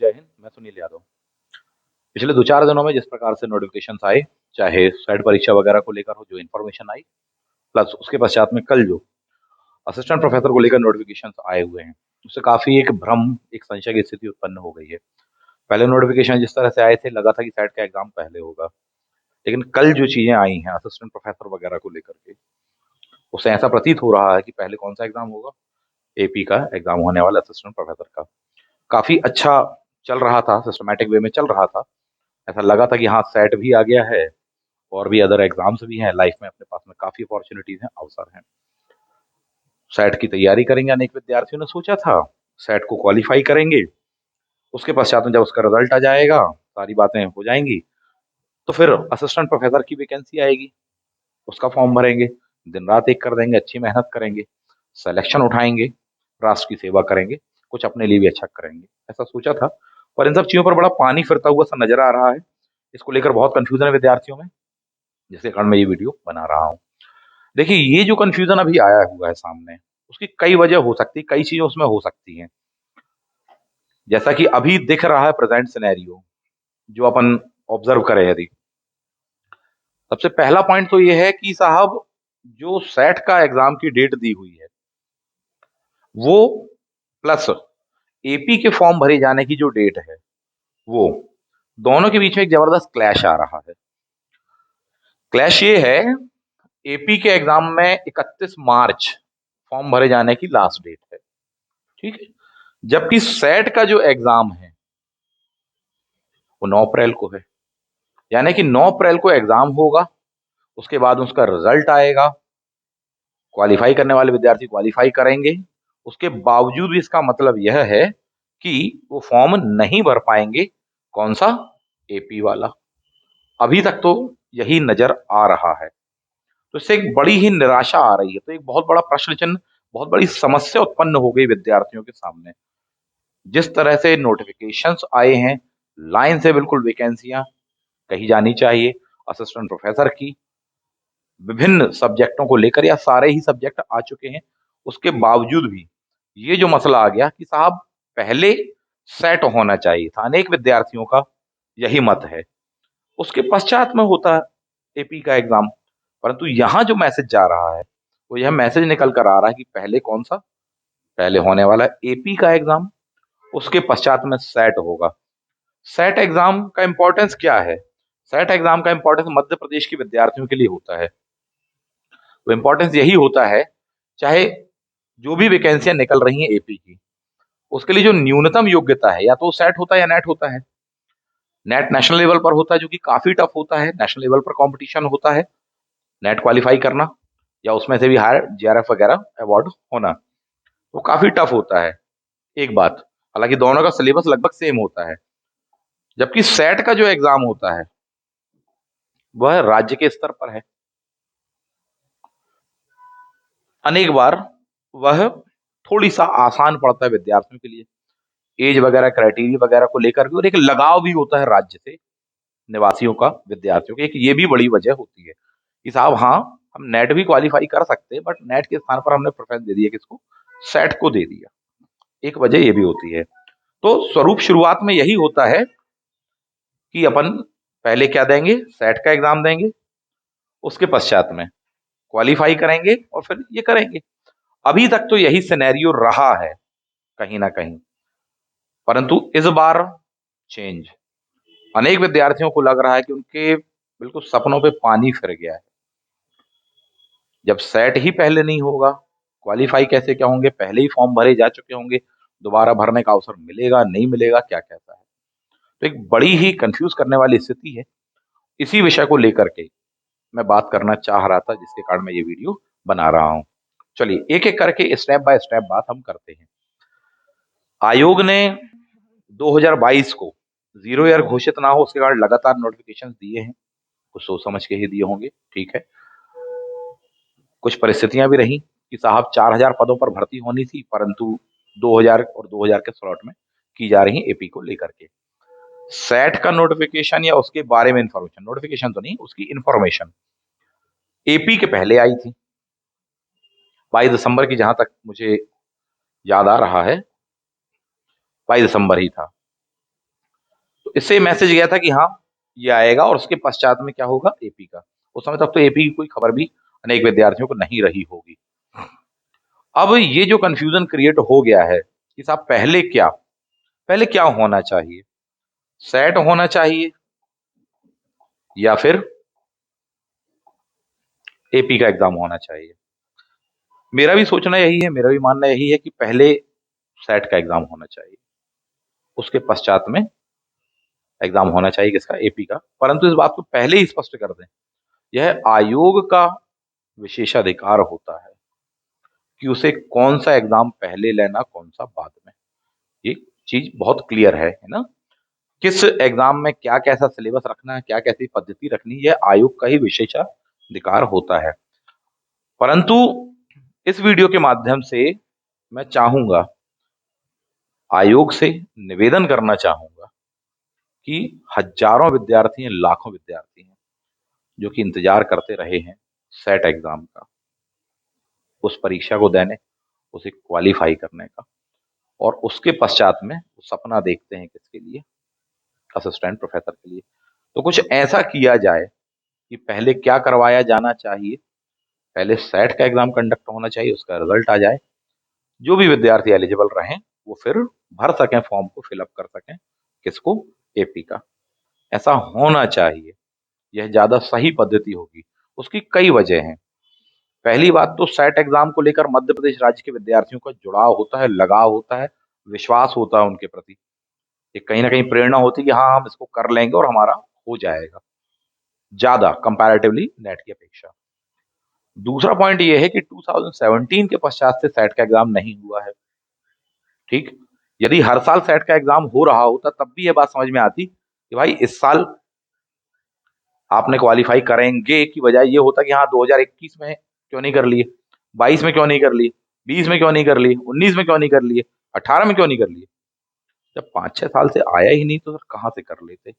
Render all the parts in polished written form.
जय हिंद। मैं सुनील यादव। पिछले 2-4 दिनों में जिस प्रकार से नोटिफिकेशन आए, चाहे सेट परीक्षा वगैरह को लेकर हो, जो इन्फॉर्मेशन आई, प्लस उसके पश्चात में कल जो असिस्टेंट प्रोफेसर को लेकर नोटिफिकेशन आए हुए हैं, उससे काफी एक भ्रम, एक संशय की स्थिति उत्पन्न हो गई है। पहले नोटिफिकेशन जिस तरह से आए थे, लगा था कि सेट का एग्जाम पहले होगा, लेकिन कल जो चीजें आई हैं असिस्टेंट प्रोफेसर वगैरह को लेकर के, उससे ऐसा प्रतीत हो रहा है कि पहले कौन सा एग्जाम होगा? एपी का एग्जाम होने वाला असिस्टेंट प्रोफेसर का। काफी अच्छा चल रहा था, सिस्टमैटिक वे में चल रहा था। ऐसा लगा था कि हाँ, सेट भी आ गया है और भी अदर एग्जाम्स भी हैं लाइफ में, अपने पास में काफी अपॉर्चुनिटीज हैं, अवसर हैं। सेट की तैयारी करेंगे अनेक विद्यार्थियों ने सोचा था, सेट को क्वालिफाई करेंगे, उसके पश्चात में जब उसका रिजल्ट आ जाएगा, सारी बातें हो जाएंगी, तो फिर असिस्टेंट प्रोफेसर की वैकेंसी आएगी, उसका फॉर्म भरेंगे, दिन रात एक कर देंगे, अच्छी मेहनत करेंगे, सिलेक्शन उठाएंगे, राष्ट्र की सेवा करेंगे, कुछ अपने लिए भी अच्छा करेंगे, ऐसा सोचा था। पर इन सब चीजों पर बड़ा पानी फिरता हुआ सा नजर आ रहा है। इसको लेकर बहुत कंफ्यूजन है विद्यार्थियों में, जिसके कारण मैं ये वीडियो बना रहा हूँ। देखिए, ये जो कंफ्यूजन अभी आया हुआ है सामने, उसकी कई वजह हो सकती है, कई चीजें उसमें हो सकती हैं। जैसा कि अभी दिख रहा है प्रेजेंट सिनेरियो, जो अपन ऑब्जर्व करें यदि, सबसे पहला पॉइंट तो ये है कि साहब, जो सेट का एग्जाम की डेट दी हुई है, वो प्लस एपी के फॉर्म भरे जाने की जो डेट है, वो दोनों के बीच में एक जबरदस्त क्लैश आ रहा है। क्लैश ये है, एपी के एग्जाम में 31 मार्च फॉर्म भरे जाने की लास्ट डेट है, ठीक है, जबकि सेट का जो एग्जाम है वो 9 अप्रैल को है। यानी कि 9 अप्रैल को एग्जाम होगा, उसके बाद उसका रिजल्ट आएगा, क्वालिफाई करने वाले विद्यार्थी क्वालिफाई करेंगे, उसके बावजूद भी इसका मतलब यह है कि वो फॉर्म नहीं भर पाएंगे। कौन सा? एपी वाला। अभी तक तो यही नजर आ रहा है। तो इससे एक बड़ी ही निराशा आ रही है, तो एक बहुत बड़ा प्रश्न चिन्ह, बहुत बड़ी समस्या उत्पन्न हो गई विद्यार्थियों के सामने। जिस तरह से नोटिफिकेशंस आए हैं, लाइन से बिल्कुल वैकेंसियां कही जानी चाहिए असिस्टेंट प्रोफेसर की, विभिन्न सब्जेक्टों को लेकर, या सारे ही सब्जेक्ट आ चुके हैं, उसके बावजूद भी ये जो मसला आ गया कि साहब, पहले सेट होना चाहिए था, अनेक विद्यार्थियों का यही मत है, उसके पश्चात में होता है एपी का एग्जाम। परंतु यहां जो मैसेज जा रहा है, वो यह मैसेज निकल कर आ रहा है कि पहले कौन सा? पहले होने वाला एपी का एग्जाम, उसके पश्चात में सेट होगा। सेट एग्जाम का इंपॉर्टेंस क्या है? सेट एग्जाम का इंपॉर्टेंस मध्य प्रदेश के विद्यार्थियों के लिए होता है। वो इंपॉर्टेंस यही होता है, चाहे जो भी वैकेंसियां निकल रही हैं एपी की, उसके लिए जो न्यूनतम योग्यता है, या तो सेट होता है या नेट होता है। नेट नेशनल लेवल पर होता है, जो कि काफी टफ होता है, नेशनल लेवल पर कंपटीशन होता है नेट क्वालिफाई करना, या उसमें से भी हायर जेआरएफ वगैरह अवार्ड होना, वो काफी टफ होता है। एक बात, हालांकि दोनों का सिलेबस लगभग सेम होता है। जबकि सेट का जो एग्जाम होता है, वह राज्य के स्तर पर है। अनेक बार वह थोड़ी सा आसान पड़ता है विद्यार्थियों के लिए, एज वगैरह, क्राइटेरिया वगैरह को लेकर भी, और एक लगाव भी होता है राज्य से निवासियों का विद्यार्थियों की। एक ये भी बड़ी वजह होती है कि साहब, हाँ, हम नेट भी क्वालिफाई कर सकते हैं, बट नेट के स्थान पर हमने प्रेफरेंस दे दिया किसको? सेट को दे दिया। एक वजह ये भी होती है। तो स्वरूप शुरुआत में यही होता है कि अपन पहले क्या देंगे? सेट का एग्जाम देंगे, उसके पश्चात में क्वालिफाई करेंगे और फिर ये करेंगे। अभी तक तो यही सिनेरियो रहा है कहीं ना कहीं, परंतु इस बार चेंज। अनेक विद्यार्थियों को लग रहा है कि उनके बिल्कुल सपनों पे पानी फिर गया है। जब सेट ही पहले नहीं होगा, क्वालिफाई कैसे क्या होंगे? पहले ही फॉर्म भरे जा चुके होंगे, दोबारा भरने का अवसर मिलेगा नहीं मिलेगा, क्या कहता है? तो एक बड़ी ही कंफ्यूज करने वाली स्थिति है। इसी विषय को लेकर के मैं बात करना चाह रहा था, जिसके कारण मैं ये वीडियो बना रहा हूं। चलिए, एक एक करके स्टेप बाय स्टेप बात हम करते हैं। आयोग ने 2022 को जीरो ईयर घोषित ना हो, उसके कारण लगातार नोटिफिकेशन दिए हैं, कुछ सोच समझ के ही दिए होंगे, ठीक है। कुछ परिस्थितियां भी रही कि साहब, 4,000 पदों पर भर्ती होनी थी, परंतु 2000 और 2000 के स्लॉट में की जा रही एपी को लेकर के। सेट का नोटिफिकेशन या उसके बारे में इंफॉर्मेशन, नोटिफिकेशन तो नहीं, उसकी इंफॉर्मेशन एपी के पहले आई थी, 22 दिसंबर की, जहां तक मुझे याद आ रहा है 22 दिसंबर ही था। तो इससे मैसेज गया था कि हाँ ये आएगा, और उसके पश्चात में क्या होगा, एपी का। उस समय तक तो एपी की कोई खबर भी अनेक विद्यार्थियों को नहीं रही होगी। अब ये जो कंफ्यूजन क्रिएट हो गया है कि साहब पहले क्या होना चाहिए, सेट होना चाहिए या फिर एपी का एग्जाम होना चाहिए। मेरा भी सोचना यही है, मेरा भी मानना यही है कि पहले सेट का एग्जाम होना चाहिए, उसके पश्चात में एग्जाम होना चाहिए किसका, एपी का। परंतु इस बात को पहले ही स्पष्ट कर दें, यह आयोग का विशेषाधिकार होता है कि उसे कौन सा एग्जाम पहले लेना, कौन सा बाद में। ये चीज बहुत क्लियर है ना। किस एग्जाम में क्या कैसा सिलेबस रखना है, क्या कैसी पद्धति रखनी है, यह आयोग का ही विशेषाधिकार होता है। परंतु इस वीडियो के माध्यम से मैं चाहूंगा, आयोग से निवेदन करना चाहूंगा कि हजारों विद्यार्थी हैं, लाखों विद्यार्थी हैं जो कि इंतजार करते रहे हैं सेट एग्जाम का, उस परीक्षा को देने, उसे क्वालिफाई करने का, और उसके पश्चात में वो सपना देखते हैं किसके लिए, असिस्टेंट प्रोफेसर के लिए। तो कुछ ऐसा किया जाए कि पहले क्या करवाया जाना चाहिए, पहले सेट का एग्जाम कंडक्ट होना चाहिए, उसका रिजल्ट आ जाए, जो भी विद्यार्थी एलिजिबल रहें वो फिर भर सकें फॉर्म को, फिलअप कर सकें किसको, एपी का। ऐसा होना चाहिए, यह ज्यादा सही पद्धति होगी। उसकी कई वजह हैं। पहली बात तो सेट एग्जाम को लेकर मध्य प्रदेश राज्य के विद्यार्थियों का जुड़ाव होता है, लगाव होता है, विश्वास होता है उनके प्रति। एक कहीं ना कहीं प्रेरणा होती है कि हाँ हम इसको कर लेंगे और हमारा हो जाएगा, ज्यादा कंपैरेटिवली नेट की अपेक्षा। दूसरा पॉइंट ये है कि 2017 के पश्चात से सेट का एग्जाम नहीं हुआ है। ठीक, यदि हर साल सेट का एग्जाम हो रहा होता तब भी यह बात समझ में आती कि भाई इस साल आपने क्वालिफाई करेंगे, की बजाय ये होता कि हाँ 2021 में क्यों नहीं कर लिए, 22 में क्यों नहीं कर लिए, 20 में क्यों नहीं कर लिए, 19 में क्यों नहीं कर लिए, 18 में क्यों नहीं कर लिए। जब 5-6 साल से आया ही नहीं तो सर कहाँ से कर लेते।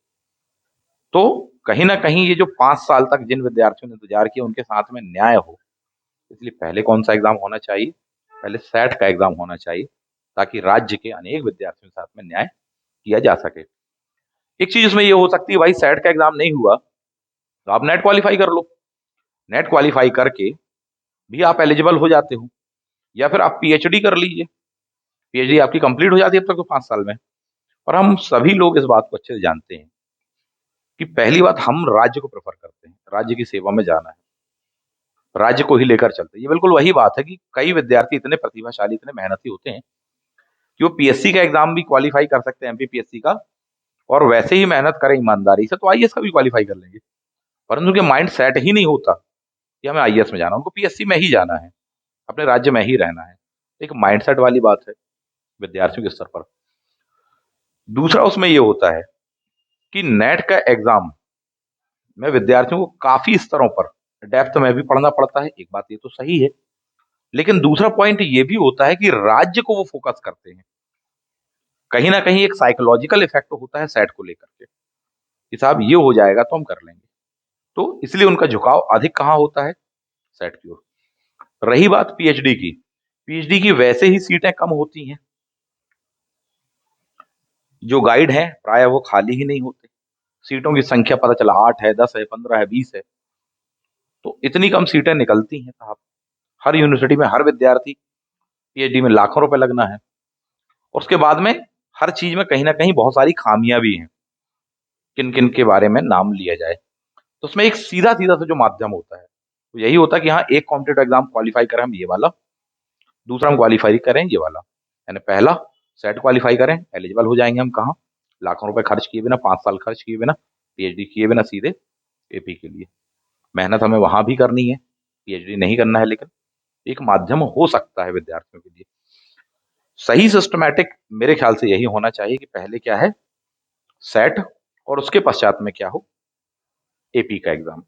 तो कहीं ना कहीं ये जो 5 साल तक जिन विद्यार्थियों ने इंतजार किया उनके साथ में न्याय हो, इसलिए पहले कौन सा एग्जाम होना चाहिए, पहले सेट का एग्जाम होना चाहिए, ताकि राज्य के अनेक विद्यार्थियों के साथ में न्याय किया जा सके। एक चीज उसमें ये हो सकती है, भाई सेट का एग्जाम नहीं हुआ तो आप नेट क्वालिफाई कर लो, नेट क्वालिफाई करके भी आप एलिजिबल हो जाते हो, या फिर आप पीएचडी कर लीजिए, पीएचडी आपकी कंप्लीट हो जाती है अब तक तो 5 साल में। और हम सभी लोग इस बात को अच्छे से जानते हैं कि पहली बात हम राज्य को प्रेफर करते हैं, राज्य की सेवा में जाना है, राज्य को ही लेकर चलते हैं। ये बिल्कुल वही बात है कि कई विद्यार्थी इतने प्रतिभाशाली, इतने मेहनती होते हैं कि वो पीएससी का एग्जाम भी क्वालिफाई कर सकते हैं, एमपीपीएससी का, और वैसे ही मेहनत करें ईमानदारी से तो आईएएस का भी क्वालिफाई कर लेंगे। परंतु उनके माइंड सेट ही नहीं होता कि हमें आईएएस में जाना, उनको पीएससी में ही जाना है, अपने राज्य में ही रहना है। एक माइंडसेट वाली बात है विद्यार्थियों के स्तर पर। दूसरा उसमें ये होता है कि नेट का एग्जाम में विद्यार्थियों को काफी स्तरों पर डेप्थ में भी पढ़ना पड़ता है, एक बात ये तो सही है। लेकिन दूसरा पॉइंट ये भी होता है कि राज्य को वो फोकस करते हैं, कहीं ना कहीं एक साइकोलॉजिकल इफेक्ट होता है सेट को लेकर के कि साहब ये हो जाएगा तो हम कर लेंगे। तो इसलिए उनका झुकाव अधिक कहाँ होता है, सेट की ओर। रही बात पीएचडी की, पीएचडी की वैसे ही सीटें कम होती हैं, जो गाइड हैं प्राय वो खाली ही नहीं होते, सीटों की संख्या पता चला 8 है, 10 है, 15 है, 20 है। तो इतनी कम सीटें निकलती हैं साहब, हर यूनिवर्सिटी में हर विद्यार्थी, पीएचडी में लाखों रुपए लगना है, और उसके बाद में हर चीज में कहीं ना कहीं बहुत सारी खामियां भी हैं, किन किन के बारे में नाम लिया जाए। तो उसमें एक सीधा सीधा से जो माध्यम होता है वो यही होता है कि हाँ एक कॉम्पिटेटिव एग्जाम क्वालिफाई करें हम, ये वाला, दूसरा हम क्वालिफाई करें ये वाला, यानी पहला सेट क्वालिफाई करें, एलिजिबल हो जाएंगे हम कहाँ, लाखों रुपए खर्च किए बिना, 5 साल खर्च किए बिना, पीएचडी किए बिना, सीधे एपी के लिए। मेहनत हमें वहां भी करनी है, पीएचडी नहीं करना है, लेकिन एक माध्यम हो सकता है विद्यार्थियों के लिए। सही सिस्टमैटिक मेरे ख्याल से यही होना चाहिए कि पहले क्या है, सेट, और उसके पश्चात में क्या हो, एपी का एग्जाम।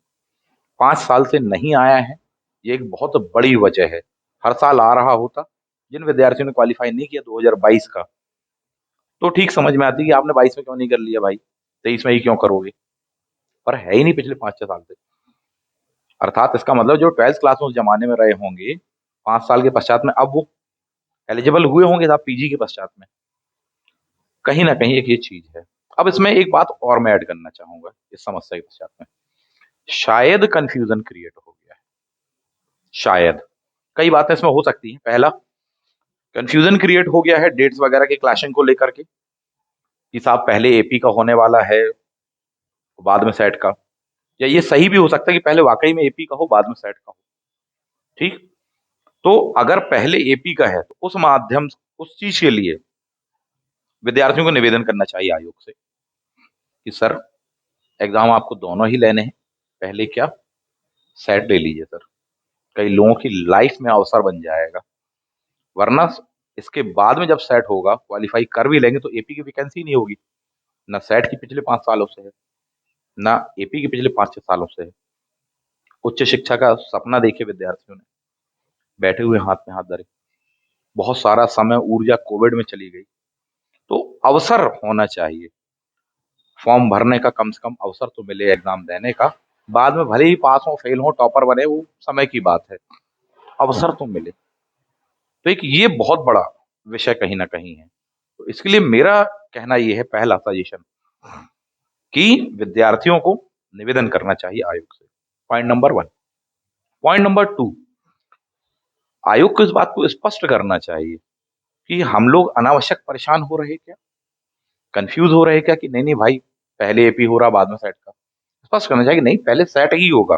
5 साल से नहीं आया है, ये एक बहुत बड़ी वजह है। हर साल आ रहा होता, जिन विद्यार्थियों ने क्वालिफाई नहीं किया 2022 का, तो ठीक समझ में आती कि आपने 22 में क्यों नहीं कर लिया भाई, 23 में ही क्यों करोगे। पर है ही नहीं पिछले 5-6 साल से। अर्थात इसका मतलब जो 12th क्लास में उस जमाने में रहे होंगे, 5 साल के पश्चात में अब वो एलिजिबल हुए होंगे साहब पीजी के पश्चात में। कहीं ना कहीं एक ये चीज है। अब इसमें एक बात और मैं ऐड करना चाहूंगा इस समस्या के पश्चात में, शायद कंफ्यूजन क्रिएट हो गया है। शायद कई बातें इसमें हो सकती हैं। पहला, कंफ्यूजन क्रिएट हो गया है डेट्स वगैरह के क्लैशिंग को लेकर के, कि साहब पहले एपी का होने वाला है बाद में सेट का, या ये सही भी हो सकता है कि पहले वाकई में एपी का हो बाद में सेट का हो। ठीक, तो अगर पहले एपी का है तो उस चीज के लिए विद्यार्थियों को निवेदन करना चाहिए आयोग से कि सर एग्जाम आपको दोनों ही लेने हैं, पहले क्या सेट ले लीजिए सर, कई लोगों की लाइफ में अवसर बन जाएगा। वरना इसके बाद में जब सेट होगा, क्वालिफाई कर भी लेंगे तो एपी की वैकेंसी नहीं होगी। ना सेट की पिछले 5 सालों से है, ना एपी की पिछले 5-6 सालों से है। उच्च शिक्षा का सपना देखे विद्यार्थियों ने, बैठे हुए हाथ में हाथ धरे, बहुत सारा समय ऊर्जा कोविड में चली गई। तो अवसर होना चाहिए, फॉर्म भरने का कम से कम अवसर तो मिले, एग्जाम देने का। बाद में भले ही पास हो फेल हो टॉपर बने, वो समय की बात है, अवसर तो मिले। तो एक ये बहुत बड़ा विषय कहीं ना कहीं है। तो इसके लिए मेरा कहना ये है, पहला सजेशन, कि विद्यार्थियों को निवेदन करना चाहिए आयोग से, पॉइंट नंबर 1। पॉइंट नंबर 2, आयोग को इस बात को स्पष्ट करना चाहिए कि हम लोग अनावश्यक परेशान हो रहे क्या, कंफ्यूज हो रहे क्या, कि नहीं नहीं भाई पहले एपी हो रहा बाद में सेट का। स्पष्ट करना चाहिए कि नहीं पहले सेट ही होगा,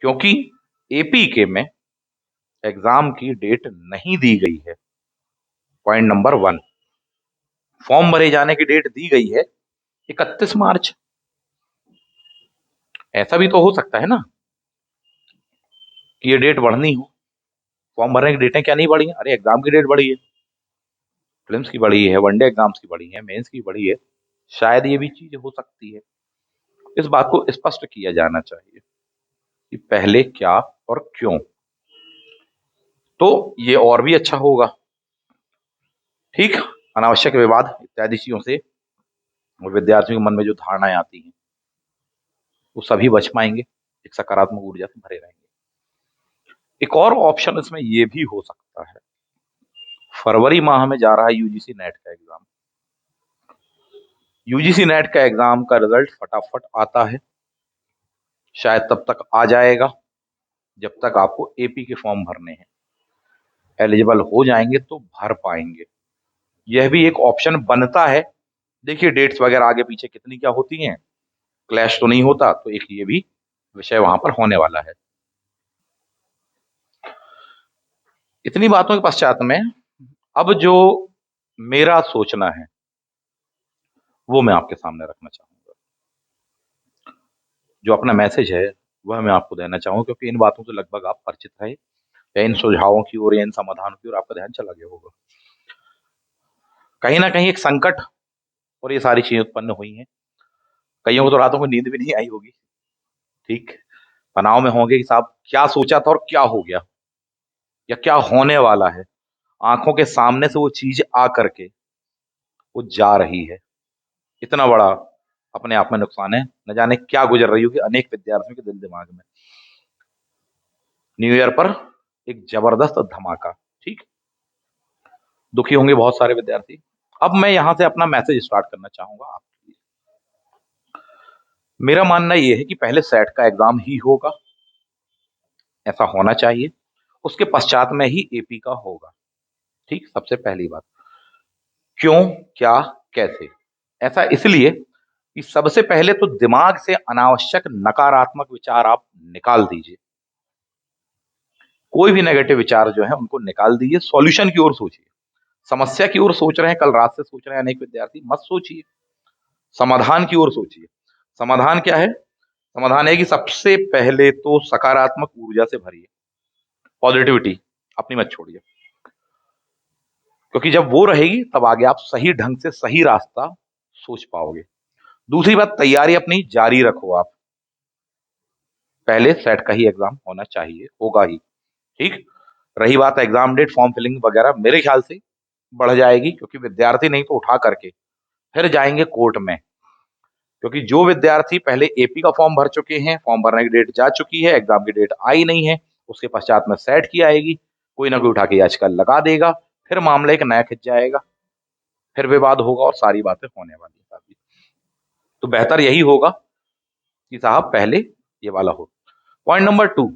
क्योंकि एपी के में एग्जाम की डेट नहीं दी गई है। पॉइंट नंबर 1, फॉर्म भरे जाने की डेट दी गई है 31 मार्च। ऐसा भी तो हो सकता है ना कि ये डेट बढ़नी हो, फॉर्म भरने की डेटें क्या नहीं बढ़ी हैं, अरे एग्जाम की डेट बढ़ी है, प्रीलिम्स की बढ़ी है, वनडे एग्जाम्स की बढ़ी है, मेंस की बढ़ी है। शायद ये भी चीज हो सकती है। इस बात को स्पष्ट किया जाना चाहिए कि पहले क्या और क्यों, तो ये और भी अच्छा होगा। ठीक, अनावश्यक विवाद इत्यादि चीजों से और विद्यार्थियों के मन में जो धारणाएं आती हैं वो सभी बच पाएंगे, एक सकारात्मक ऊर्जा से भरे रहेंगे। एक और ऑप्शन इसमें ये भी हो सकता है, फरवरी माह में जा रहा है यूजीसी नेट का एग्जाम। यूजीसी नेट का एग्जाम का रिजल्ट फटाफट आता है, शायद तब तक आ जाएगा जब तक आपको एपी के फॉर्म भरने हैं। एलिजिबल हो जाएंगे तो भर पाएंगे, यह भी एक ऑप्शन बनता है। देखिए डेट्स वगैरह आगे पीछे कितनी क्या होती हैं, क्लैश तो नहीं होता, तो एक ये भी विषय वहां पर होने वाला है। इतनी बातों के पश्चात में अब जो मेरा सोचना है वो मैं आपके सामने रखना चाहूंगा, जो अपना मैसेज है वह मैं आपको देना चाहूंगा, क्योंकि इन बातों से लगभग आप परिचित रहे, या इन सुझावों की ओर या इन समाधानों की ओर आपका ध्यान चला गया होगा। कहीं ना कहीं एक संकट और ये सारी चीजें उत्पन्न हुई हैं, कईयों को तो रातों को नींद भी नहीं आई होगी। ठीक, तनाव में होंगे कि साहब क्या सोचा था और क्या हो गया, या क्या होने वाला है। आंखों के सामने से वो चीज आ करके वो जा रही है, इतना बड़ा अपने आप में नुकसान है। न जाने क्या गुजर रही होगी अनेक विद्यार्थियों के दिल दिमाग में। न्यू ईयर पर एक जबरदस्त धमाका, ठीक, दुखी होंगे बहुत सारे विद्यार्थी। अब मैं यहां से अपना मैसेज स्टार्ट करना चाहूंगा आपके लिए। मेरा मानना यह है कि पहले सेट का एग्जाम ही होगा, ऐसा होना चाहिए, उसके पश्चात में ही एपी का होगा। ठीक, सबसे पहली बात, क्यों, क्या, कैसे, ऐसा इसलिए कि सबसे पहले तो दिमाग से अनावश्यक नकारात्मक विचार आप निकाल दीजिए। कोई भी नेगेटिव विचार जो है उनको निकाल दीजिए, सॉल्यूशन की ओर सोचिए। समस्या की ओर सोच रहे हैं, कल रात से सोच रहे हैं अनेक विद्यार्थी, मत सोचिए, समाधान की ओर सोचिए। समाधान क्या है? समाधान है कि सबसे पहले तो सकारात्मक ऊर्जा से भरिए, पॉजिटिविटी अपनी मत छोड़िए, क्योंकि जब वो रहेगी तब आगे आप सही ढंग से सही रास्ता सोच पाओगे। दूसरी बात, तैयारी अपनी जारी रखो आप, पहले सेट का ही एग्जाम होना चाहिए, होगा ही। ठीक, रही बात एग्जाम डेट, फॉर्म फिलिंग वगैरह मेरे ख्याल से बढ़ जाएगी, क्योंकि विद्यार्थी नहीं तो उठा करके फिर जाएंगे कोर्ट में। क्योंकि जो विद्यार्थी पहले एपी का फॉर्म भर चुके हैं, फॉर्म भरने की डेट जा चुकी है, एग्जाम की डेट आई नहीं है, उसके पश्चात में सेट की आएगी, कोई ना कोई उठा के याचिका लगा देगा, फिर मामला एक नया खिंच जाएगा, फिर विवाद होगा और सारी बातें होने वाली है। तो बेहतर यही होगा कि साहब पहले ये वाला हो। पॉइंट नंबर 2,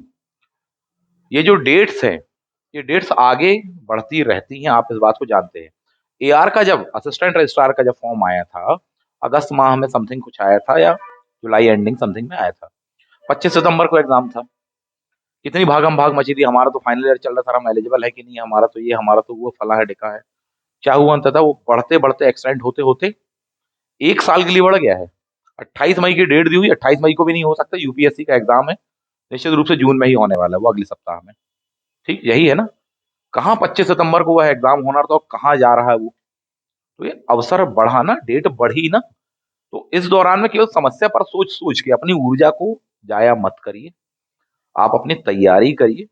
ये जो डेट्स हैं, ये डेट्स आगे बढ़ती रहती हैं, आप इस बात को जानते हैं। एआर का जब असिस्टेंट रजिस्ट्रार का जब फॉर्म आया था, अगस्त माह में समथिंग कुछ आया था, या जुलाई एंडिंग समथिंग में आया था। 25 सितंबर को एग्जाम था। कितनी भागम भाग मची थी, हमारा तो फाइनल ईयर चल रहा था, हम एलिजिबल है कि नहीं, हमारा तो ये, हमारा तो वो, फला है ढिका है। क्या हुआ अंततः, वो बढ़ते बढ़ते एक्सटेंड होते होते 1 साल के लिए बढ़ गया है। 28 मई की डेट दी हुई, 28 मई को भी नहीं हो सकता, यूपीएससी का एग्जाम है, निश्चित रूप से जून में ही होने वाला है, वो अगले सप्ताह में। ठीक यही है ना। कहाँ 25 सितंबर को वह एग्जाम होना था, कहाँ जा रहा है वो। तो ये अवसर बढ़ा ना, डेट बढ़ी ना। तो इस दौरान में केवल समस्या पर सोच सोच के अपनी ऊर्जा को जाया मत करिए, आप अपनी तैयारी करिए।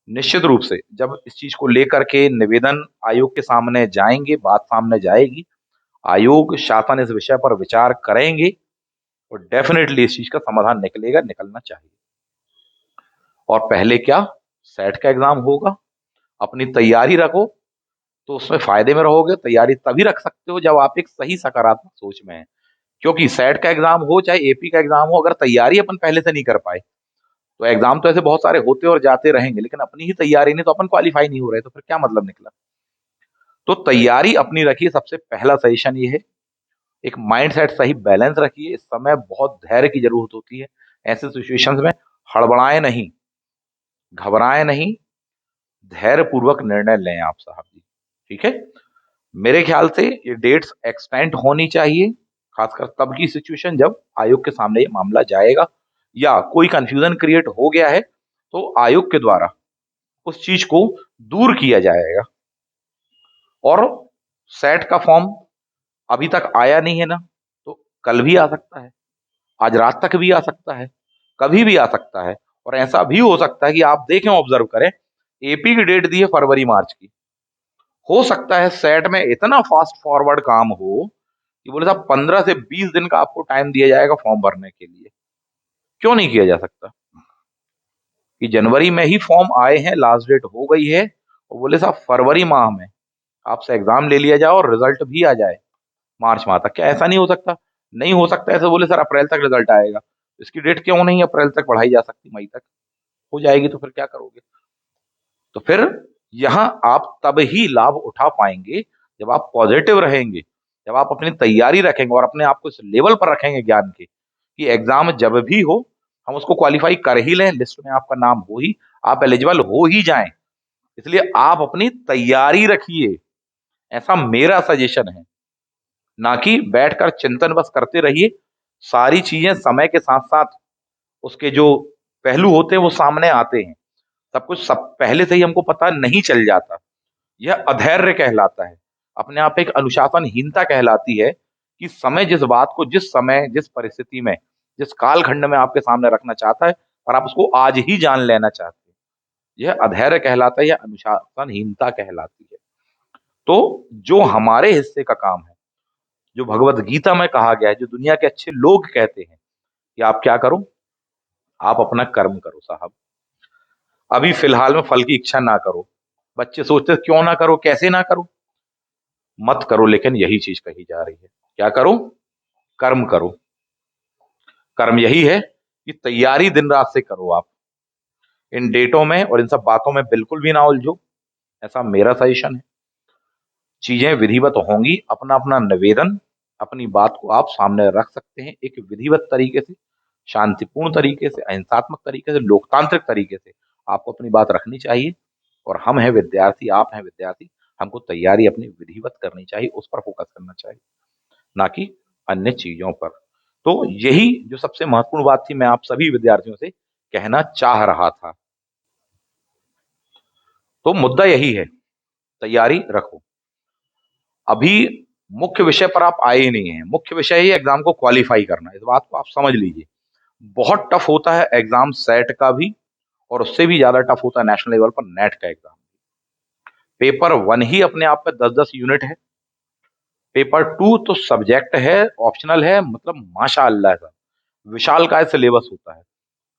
निश्चित रूप से जब इस चीज को लेकर के निवेदन आयोग के सामने जाएंगे, बात सामने जाएगी, आयोग शासन इस विषय पर विचार करेंगे, और डेफिनेटली इस चीज का समाधान निकलेगा, निकलना चाहिए। और पहले क्या, सेट का एग्जाम होगा, अपनी तैयारी रखो, तो उसमें फायदे में रहोगे। तैयारी तभी रख सकते हो जब आप एक सही सकारात्मक सोच में हैं। क्योंकि सेट का एग्जाम हो चाहे एपी का एग्जाम हो, अगर तैयारी अपन पहले से नहीं कर पाए, तो एग्जाम तो ऐसे बहुत सारे होते और जाते रहेंगे, लेकिन अपनी ही तैयारी नहीं, तो अपन क्वालिफाई नहीं हो रहे, तो फिर क्या मतलब निकला। तो तैयारी अपनी रखिए, सबसे पहला सजेशन ये है। एक माइंड सेट सही बैलेंस रखिए, इस समय बहुत धैर्य की जरूरत होती है। ऐसे सिचुएशंस में हड़बड़ाएं नहीं, घबराएं नहीं, धैर्य पूर्वक निर्णय लें आप साहब जी। ठीक है। मेरे ख्याल से ये डेट्स एक्सटेंड होनी चाहिए, खासकर तब की सिचुएशन जब आयोग के सामने ये मामला जाएगा, या कोई कंफ्यूजन क्रिएट हो गया है, तो आयोग के द्वारा उस चीज को दूर किया जाएगा। और सेट का फॉर्म अभी तक आया नहीं है ना, तो कल भी आ सकता है, आज रात तक भी आ सकता है, कभी भी आ सकता है। और ऐसा भी हो सकता है कि आप देखें, ऑब्जर्व करें, एपी की डेट दी है फरवरी मार्च की, हो सकता है सेट में इतना फास्ट फॉरवर्ड काम हो कि बोले साहब 15 से 20 दिन का आपको टाइम दिया जाएगा फॉर्म भरने के लिए। क्यों नहीं किया जा सकता कि जनवरी में ही फॉर्म आए हैं, लास्ट डेट हो गई है, और बोले साहब फरवरी माह में आपसे एग्जाम ले लिया जाए और रिजल्ट भी आ जाए मार्च माह तक। क्या ऐसा नहीं हो सकता? नहीं हो सकता। ऐसे बोले सर अप्रैल तक रिजल्ट आएगा, इसकी डेट क्यों नहीं अप्रैल तक बढ़ाई जा सकती, मई तक हो जाएगी, तो फिर क्या करोगे। तो फिर यहाँ आप तब ही लाभ उठा पाएंगे जब आप पॉजिटिव रहेंगे, जब आप अपनी तैयारी रखेंगे और अपने आप को इस लेवल पर रखेंगे ज्ञान के, कि एग्जाम जब भी हो हम उसको क्वालिफाई कर ही लें, लिस्ट में आपका नाम हो ही, आप एलिजिबल हो ही जाएं। इसलिए आप अपनी तैयारी रखिए, ऐसा मेरा सजेशन है। ना कि बैठकर चिंतन बस करते रहिए। सारी चीजें समय के साथ साथ उसके जो पहलू होते हैं वो सामने आते हैं। सब कुछ सब पहले से ही हमको पता नहीं चल जाता। यह अधैर्य कहलाता है, अपने आप एक अनुशासनहीनता कहलाती है, कि समय जिस बात को जिस समय जिस परिस्थिति में जिस कालखंड में आपके सामने रखना चाहता है, और आप उसको आज ही जान लेना चाहते हैं, यह अधैर्य कहलाता है, यह अनुशासनहीनता कहलाती है। तो जो हमारे हिस्से का काम है, जो भगवत गीता में कहा गया है, जो दुनिया के अच्छे लोग कहते हैं, कि आप क्या करो, आप अपना कर्म करो साहब। अभी फिलहाल में फल की इच्छा ना करो। बच्चे सोचते हैं, क्यों ना करो, कैसे ना करो, मत करो, लेकिन यही चीज कही जा रही है। क्या करो? कर्म करो। कर्म यही है कि तैयारी दिन रात से करो आप। इन डेटों में और इन सब बातों में बिल्कुल भी ना उलझो, ऐसा मेरा सजेशन है। चीजें विधिवत होंगी, अपना अपना निवेदन, अपनी बात को आप सामने रख सकते हैं एक विधिवत तरीके से, शांतिपूर्ण तरीके से, अहिंसात्मक तरीके से, लोकतांत्रिक तरीके से आपको अपनी बात रखनी चाहिए। और हम हैं विद्यार्थी, आप हैं विद्यार्थी, हमको तैयारी अपनी विधिवत करनी चाहिए, उस पर फोकस करना चाहिए, ना कि अन्य चीजों पर। तो यही जो सबसे महत्वपूर्ण बात थी, मैं आप सभी विद्यार्थियों से कहना चाह रहा था। तो मुद्दा यही है, तैयारी रखो। अभी मुख्य विषय पर आप आए ही नहीं है। मुख्य विषय ही एग्जाम को क्वालिफाई करना, इस बात को आप समझ लीजिए। बहुत टफ होता है एग्जाम सेट का भी, और उससे भी ज्यादा टफ होता है नेशनल लेवल पर नेट का एग्जाम। पेपर 1 ही अपने आप में 10-10 यूनिट है। पेपर 2 तो सब्जेक्ट है, ऑप्शनल है, मतलब माशाअल्लाह का विशाल काय सिलेबस होता है।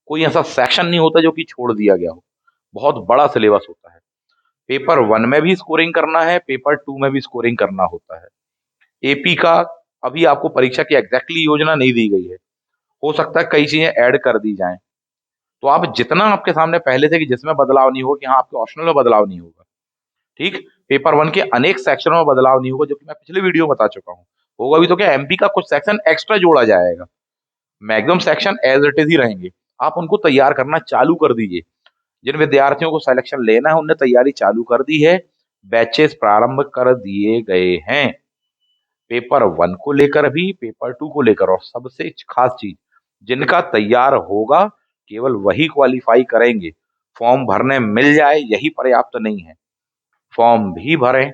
कोई ऐसा सेक्शन नहीं होता जो कि छोड़ दिया गया हो, बहुत बड़ा सिलेबस होता है। पेपर 1 में भी स्कोरिंग करना है, पेपर 2 में भी स्कोरिंग करना होता है। एपी का अभी आपको परीक्षा की एग्जैक्टली योजना नहीं दी गई है, हो सकता है कई चीजें ऐड कर दी जाएं। तो आप जितना आपके सामने पहले से कि जिसमें बदलाव नहीं होगा, कि हाँ आपके ऑप्शनल में बदलाव नहीं होगा, ठीक, पेपर वन के अनेक सेक्शनों में बदलाव नहीं होगा, जो कि मैं पिछले वीडियो में बता चुका हूँ। होगा भी तो क्या, एमपी का कुछ सेक्शन एक्स्ट्रा जोड़ा जाएगा, maximum section as it is ही रहेंगे। आप उनको तैयार करना चालू कर दीजिए। जिन विद्यार्थियों को सिलेक्शन लेना है उनने तैयारी चालू कर दी है, बैचेस प्रारंभ कर दिए गए हैं, पेपर वन को लेकर भी, पेपर टू को लेकर। और सबसे खास चीज, जिनका तैयार होगा केवल वही क्वालिफाई करेंगे। फॉर्म भरने मिल जाए यही पर्याप्त नहीं है, फॉर्म भी भरें,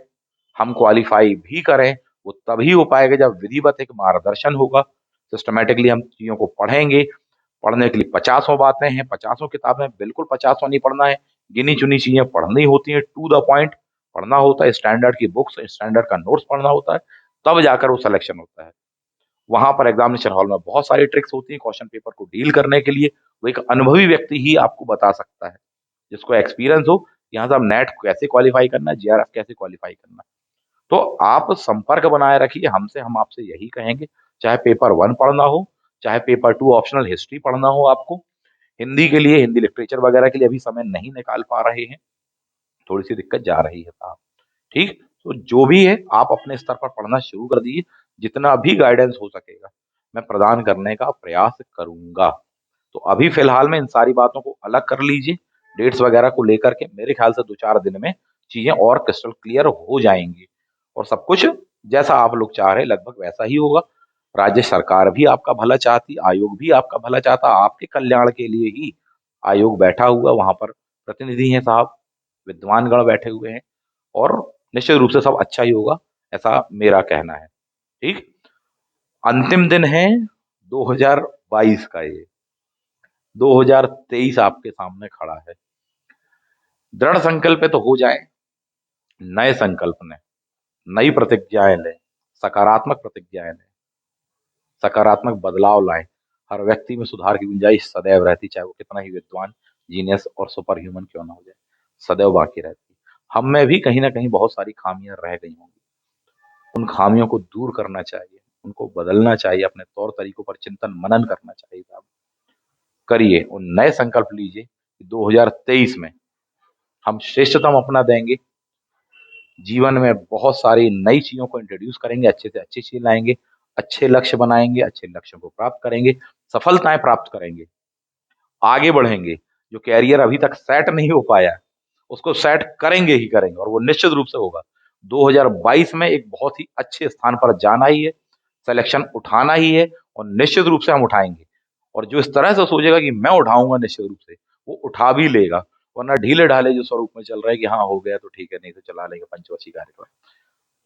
हम क्वालिफाई भी करें, वो तभी हो पाएगा जब विधिवत एक मार्गदर्शन होगा। सिस्टमेटिकली हम चीजों को पढ़ेंगे। पढ़ने के लिए पचासों बातें हैं, पचासों किताबें, बिल्कुल पचासों नहीं पढ़ना है, गिनी चुनी चीजें पढ़नी होती हैं, टू द पॉइंट पढ़ना होता है, स्टैंडर्ड की बुक्स, स्टैंडर्ड का नोट्स पढ़ना होता है, तब जाकर वो सिलेक्शन होता है। वहां पर एग्जामिनेशन हॉल में बहुत सारी ट्रिक्स होती हैं क्वेश्चन पेपर को डील करने के लिए, वो एक अनुभवी व्यक्ति ही आपको बता सकता है, जिसको एक्सपीरियंस हो, यहाँ से आप नेट कैसे क्वालिफाई करना है, जीआरएफ कैसे क्वालिफाई करना है। तो आप संपर्क बनाए रखिए हमसे, हम आपसे यही कहेंगे, चाहे पेपर वन पढ़ना हो, चाहे पेपर टू ऑप्शनल हिस्ट्री पढ़ना हो आपको, हिंदी के लिए, हिंदी लिटरेचर वगैरह के लिए अभी समय नहीं निकाल पा रहे हैं, थोड़ी सी दिक्कत जा रही है साहब, ठीक। तो जो भी है आप अपने स्तर पर पढ़ना शुरू कर दीजिए, जितना भी गाइडेंस हो सकेगा मैं प्रदान करने का प्रयास करूंगा। तो अभी फिलहाल में इन सारी बातों को अलग कर लीजिए, डेट्स वगैरह को लेकर के मेरे ख्याल से 2-4 दिन में चीजें और क्रिस्टल क्लियर हो जाएंगी, और सब कुछ जैसा आप लोग चाह रहे हैं लगभग वैसा ही होगा। राज्य सरकार भी आपका भला चाहती, आयोग भी आपका भला चाहता, आपके कल्याण के लिए ही आयोग बैठा हुआ, वहां पर प्रतिनिधि हैं साहब, विद्वान गण बैठे हुए हैं, और निश्चित रूप से सब अच्छा ही होगा, ऐसा मेरा कहना है, ठीक। अंतिम दिन है 2022 का, ये 2023 आपके सामने खड़ा है। दृढ़ संकल्प तो हो जाए, नए संकल्प ने, नई प्रतिज्ञाएं लें, सकारात्मक प्रतिज्ञाएं लें, सकारात्मक बदलाव लाएं। हर व्यक्ति में सुधार की गुंजाइश सदैव रहती, चाहे वो कितना ही विद्वान, जीनियस और सुपर ह्यूमन क्यों ना हो जाए, सदैव बाकी रहती। हम में भी कहीं ना कहीं बहुत सारी खामियां रह गई होंगी, उन खामियों को दूर करना चाहिए, उनको बदलना चाहिए, अपने तौर तरीकों पर चिंतन मनन करना चाहिए साहब। करिए, उन नए संकल्प लीजिए कि 2023 में हम श्रेष्ठतम अपना देंगे, जीवन में बहुत सारी नई चीजों को इंट्रोड्यूस करेंगे, अच्छे से अच्छी चीज लाएंगे, अच्छे लक्ष्य बनाएंगे, अच्छे लक्ष्यों को प्राप्त करेंगे, सफलताएं प्राप्त करेंगे, आगे बढ़ेंगे। जो कैरियर अभी तक सेट नहीं हो पाया उसको सेट करेंगे ही करेंगे, और वो निश्चित रूप से होगा। 2022 में एक बहुत ही अच्छे स्थान पर जाना ही है, सिलेक्शन उठाना ही है, और निश्चित रूप से हम उठाएंगे। और जो इस तरह से सोचेगा कि मैं उठाऊंगा, निश्चित रूप से वो उठा भी लेगा। वरना ढीले ढाले जो स्वरूप में चल रहा है कि हाँ हो गया तो ठीक है, नहीं तो चला लेंगे पंचवची कार्यक्रम,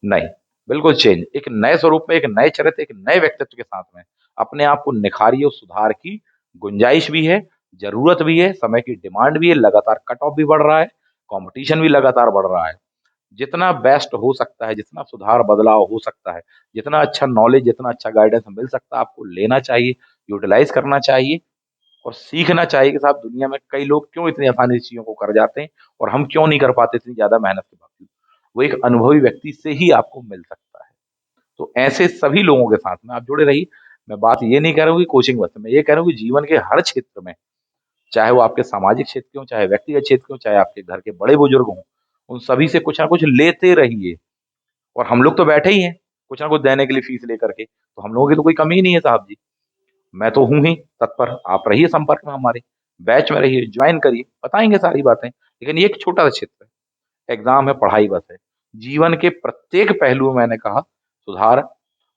नहीं, बिल्कुल चेंज, एक नए स्वरूप में, एक नए चरित्र, एक नए व्यक्तित्व के साथ में अपने आप को निखारिए। और सुधार की गुंजाइश भी है, जरूरत भी है, समय की डिमांड भी है, लगातार कट ऑफ भी बढ़ रहा है, कंपटीशन भी लगातार बढ़ रहा है। जितना बेस्ट हो सकता है, जितना सुधार बदलाव हो सकता है, जितना अच्छा नॉलेज, जितना अच्छा गाइडेंस मिल सकता है, आपको लेना चाहिए, यूटिलाइज करना चाहिए, और सीखना चाहिए कि साहब दुनिया में कई लोग क्यों इतनी आसानी से चीजों को कर जाते हैं और हम क्यों नहीं कर पाते इतनी ज्यादा मेहनत के बावजूद। वो एक अनुभवी व्यक्ति से ही आपको मिल सकता है। तो ऐसे सभी लोगों के साथ में आप जुड़े रहिए। मैं बात ये नहीं कह रहा हूँ कि कोचिंग बस, मैं ये कह रहा हूँ कि जीवन के हर क्षेत्र में, चाहे वो आपके सामाजिक क्षेत्र के हो, चाहे व्यक्तिगत क्षेत्र के हो, चाहे आपके घर के बड़े बुजुर्ग हों, उन सभी से कुछ ना कुछ लेते रहिए। और हम लोग तो बैठे ही हैं कुछ ना कुछ देने के लिए फीस लेकर के, तो हम लोगों की तो कोई कमी ही नहीं है साहब जी। मैं तो हूं ही तत्पर, आप रहिए संपर्क में, हमारे बैच में रहिए, ज्वाइन करिए, बताएंगे सारी बातें। लेकिन ये एक छोटा सा क्षेत्र है, एग्जाम है, पढ़ाई बस है। जीवन के प्रत्येक पहलू में मैंने कहा सुधार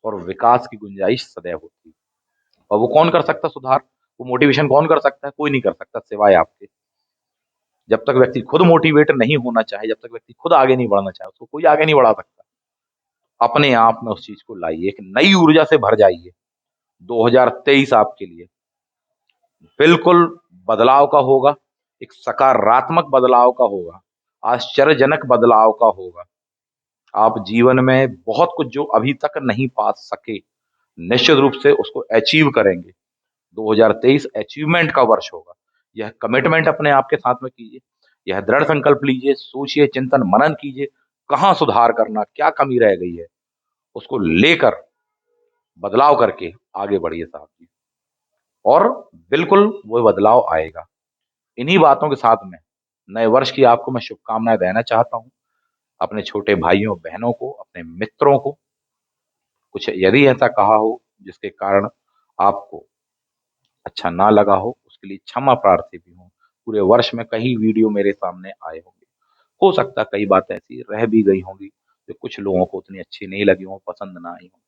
और विकास की गुंजाइश सदैव होती है। और वो कौन कर सकता सुधार, वो मोटिवेशन कौन कर सकता है, कोई नहीं कर सकता सिवाय आपके। जब तक व्यक्ति खुद मोटिवेट नहीं होना चाहे, जब तक व्यक्ति खुद आगे नहीं बढ़ना चाहे, उसको कोई आगे नहीं बढ़ा सकता। अपने आप में उस चीज को लाइए, एक नई ऊर्जा से भर जाइए। 2023 आपके लिए बिल्कुल बदलाव का होगा, एक सकारात्मक बदलाव का होगा, आश्चर्यजनक बदलाव का होगा। आप जीवन में बहुत कुछ जो अभी तक नहीं पा सके, निश्चित रूप से उसको अचीव करेंगे। 2023 अचीवमेंट का वर्ष होगा। यह कमिटमेंट अपने आप के साथ में कीजिए, यह दृढ़ संकल्प लीजिए, सोचिए, चिंतन मनन कीजिए, कहाँ सुधार करना, क्या कमी रह गई है, उसको लेकर बदलाव करके आगे बढ़िए साहब जी। और बिल्कुल वो बदलाव आएगा। इन्हीं बातों के साथ में नए वर्ष की आपको मैं शुभकामनाएं देना चाहता हूँ। अपने छोटे भाइयों बहनों को, अपने मित्रों को, कुछ यदि ऐसा कहा हो जिसके कारण आपको अच्छा ना लगा हो, उसके लिए क्षमा प्रार्थी भी हूँ। पूरे वर्ष में कई वीडियो मेरे सामने आए होंगे। हो सकता है कई बातें ऐसी रह भी गई होंगी जो कुछ लोगों को उतनी अच्छी नहीं लगी हो, पसंद ना आई हो।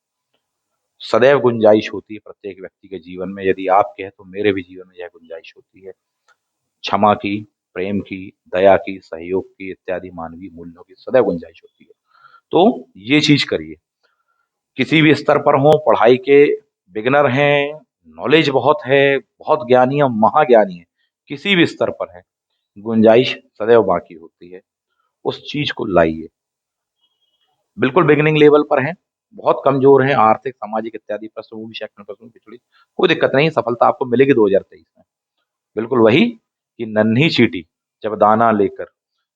सदैव गुंजाइश होती है प्रत्येक व्यक्ति के जीवन में, यदि आपके है तो मेरे भी जीवन में यह गुंजाइश होती है। क्षमा की, प्रेम की, दया की, सहयोग की इत्यादि मानवीय मूल्यों की सदैव गुंजाइश होती है। तो ये चीज करिए। किसी भी स्तर पर हो, पढ़ाई के बिगिनर हैं, नॉलेज बहुत है, बहुत ज्ञानी है, महाज्ञानी है, किसी भी स्तर पर है, गुंजाइश सदैव बाकी होती है। उस चीज को लाइए। बिल्कुल बिगिनिंग लेवल पर हैं, बहुत कमजोर हैं, आर्थिक, सामाजिक इत्यादि पृष्ठभूमि, शैक्षणिक पृष्ठभूमि पिछड़ी, कोई दिक्कत नहीं, सफलता आपको मिलेगी 2023 में। बिल्कुल वही कि नन्ही चींटी जब दाना लेकर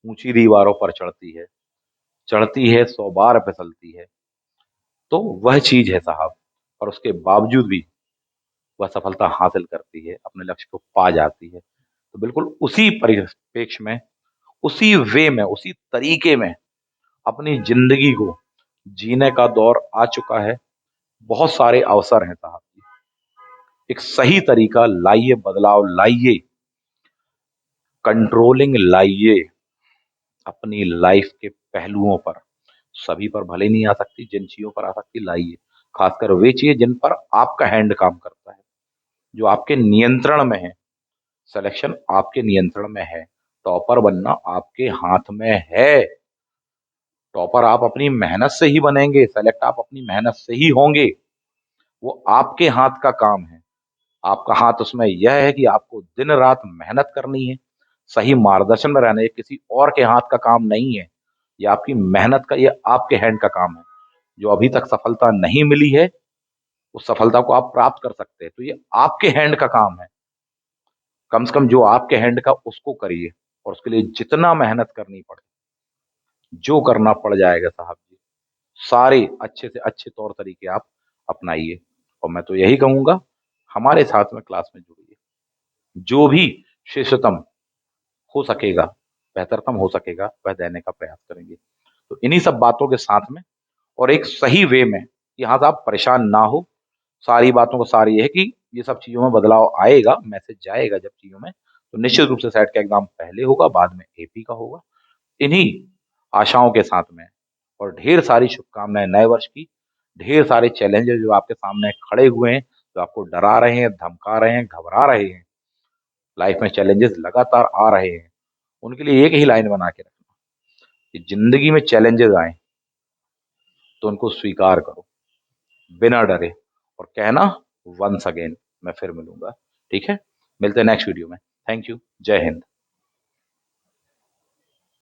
ऊंची दीवारों पर चढ़ती है 100 बार फिसलती है, तो वह चीज है साहब। और उसके बावजूद भी वह सफलता हासिल करती है, अपने लक्ष्य को पा जाती है। तो बिल्कुल उसी परिप्रेक्ष्य में, उसी वे में, उसी तरीके में अपनी जिंदगी को जीने का दौर आ चुका है। बहुत सारे अवसर हैं साहब जी। एक सही तरीका लाइए, बदलाव लाइए, कंट्रोलिंग लाइए अपनी लाइफ के पहलुओं पर। सभी पर भले नहीं आ सकती, जिन चीजों पर आ सकती लाइए। खासकर वे चीजें जिन पर आपका हैंड काम करता है, जो आपके नियंत्रण में है। सिलेक्शन आपके नियंत्रण में है, टॉपर बनना आपके हाथ में है। टॉपर आप अपनी मेहनत से ही बनेंगे, सेलेक्ट आप अपनी मेहनत से ही होंगे। वो आपके हाथ का काम है। आपका हाथ उसमें यह है कि आपको दिन रात मेहनत करनी है, सही मार्गदर्शन में रहना है। ये किसी और के हाथ का काम नहीं है, ये आपकी मेहनत का, ये आपके हैंड का काम है। जो अभी तक सफलता नहीं मिली है, उस सफलता को आप प्राप्त कर सकते हैं, तो ये आपके हैंड का काम है। कम से कम जो आपके हैंड का उसको करिए, और उसके लिए जितना मेहनत करनी पड़े, जो करना पड़ जाएगा साहब जी, सारे अच्छे से अच्छे तौर तरीके आप अपनाइए। और मैं तो यही कहूंगा, हमारे साथ में क्लास में जुड़िए। जो भी श्रेष्ठतम हो सकेगा, बेहतरतम हो सकेगा, वह देने का प्रयास करेंगे। तो इन्हीं सब बातों के साथ में, और एक सही वे में, यहाँ से आप परेशान ना हो। सारी बातों का सार ये है कि ये सब चीजों में बदलाव आएगा, मैसेज जाएगा जब चीजों में, तो निश्चित रूप से सेट का एग्जाम पहले होगा, बाद में एपी का होगा। इन्हीं आशाओं के साथ में, और ढेर सारी शुभकामनाएं नए वर्ष की। ढेर सारे चैलेंजेस जो आपके सामने खड़े हुए हैं, जो आपको डरा रहे हैं, धमका रहे हैं, घबरा रहे हैं, लाइफ में चैलेंजेस लगातार आ रहे हैं, उनके लिए एक ही लाइन बना के रखना कि जिंदगी में चैलेंजेस आए तो उनको स्वीकार करो बिना डरे, और कहना वंस अगेन मैं फिर मिलूंगा। ठीक है, मिलते हैं नेक्स्ट वीडियो में। Thank you. जय हिंद।